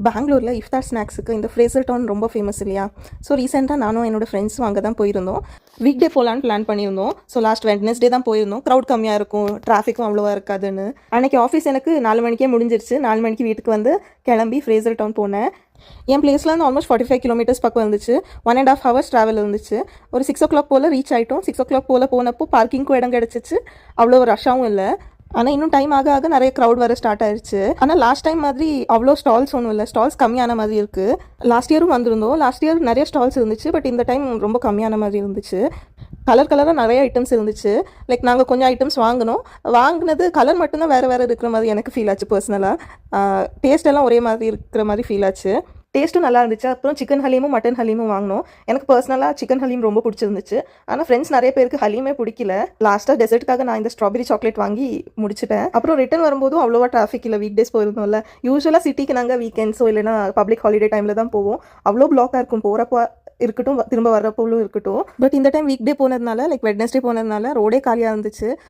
பெங்களூரில் இஃப்தார் ஸ்நாக்ஸுக்கு இந்த ஃப்ரேசர் டவுன் ரொம்ப ஃபேமஸ் இல்லையா? ஸோ ரீசெண்டாக நானும் என்னோடய ஃப்ரெண்ட்ஸும் அங்கே தான் போயிருந்தோம். வீக் டே போகலான்னு பிளான் பண்ணியிருந்தோம். ஸோ லாஸ்ட் வெட்னஸ்டே தான் போயிருந்தோம். க்ரௌட் கம்மியாக இருக்கும், டிராஃபிக்கும் அவ்வளோவா இருக்காதுன்னு. அன்றைக்கி ஆஃபீஸ் எனக்கு 4 மணிக்கே முடிஞ்சிருச்சு. 4 மணிக்கு வீட்டுக்கு வந்து கிளம்பி ஃப்ரேசர் டவுன் போனேன். என் பிளேஸ்லேருந்து ஆல்மோஸ்ட் 45 கிலோமீட்டர்ஸ் பக்கம் இருந்துச்சு. 1.5 ஹவர்ஸ் ட்ராவல் இருந்துச்சு. ஒரு 6 o'clock போல் ரீச் ஆகிட்டோம். 6 o'clock போல் போனப்போ பார்க்கிங்க்கும் இடம் கிடச்சிச்சு. அவ்வளோ ரஷ்ஷாகவும் இல்லை. ஆனால் இன்னும் டைம் ஆக ஆக நிறைய க்ரௌட் வர ஸ்டார்ட் ஆயிடுச்சு. ஆனால் லாஸ்ட் டைம் மாதிரி அவ்வளோ ஸ்டால்ஸ் ஒன்றும் இல்லை. ஸ்டால்ஸ் கம்மியான மாதிரி இருக்குது. லாஸ்ட் இயரும் வந்திருந்தோம். லாஸ்ட் இயர் நிறைய ஸ்டால்ஸ் இருந்துச்சு. பட் இந்த டைம் ரொம்ப கம்மியான மாதிரி இருந்துச்சு. கலராக நிறைய ஐட்டம்ஸ் இருந்துச்சு. லைக் நாங்கள் கொஞ்சம் ஐட்டம்ஸ் வாங்கினது கலர் மட்டும்தான் வேறு இருக்கிற மாதிரி எனக்கு ஃபீல் ஆச்சு. பர்சனலாக டேஸ்ட் எல்லாம் ஒரே மாதிரி இருக்கிற மாதிரி ஃபீல் ஆச்சு. டேஸ்ட்டும் நல்லா இருந்துச்சு. அப்புறம் சிக்கன் ஹலீமும் மட்டன் ஹலீமும் வாங்கினோம். எனக்கு பர்சனலாக சிக்கன் ஹலீம் ரொம்ப பிடிச்சிருந்துச்சு. ஆனால் ஃப்ரெண்ட்ஸ் நிறைய பேருக்கு ஹலீமே பிடிக்கல. லாஸ்ட்டாக டெசர்ட்டுக்காக நான் இந்த ஸ்ட்ராபெரி சாக்லேட் வாங்கி முடிச்சிட்டேன். அப்புறம் ரிட்டன் வரும்போதும் அவ்வளோவா டிராஃபிக் இல்லை. வீக் டேஸ் போயிருந்தோம்ல. யூஸ்வலாக சிட்டிக்கு நாங்கள் வீக்கெண்ட்ஸோ இல்லைனா பப்ளிக் ஹாலிடே டைமில் தான் போவோம். அவ்வளோ பிளாக்காக இருக்கும். போகிறப்போ இருக்கட்டும், திரும்ப வர்றப்போலும் இருக்கட்டும். பட் இந்த டைம் வீக் டே போனதுனால, லைக் வெட்னஸ்டே போனதுனால ரோடே காலியாக இருந்துச்சு.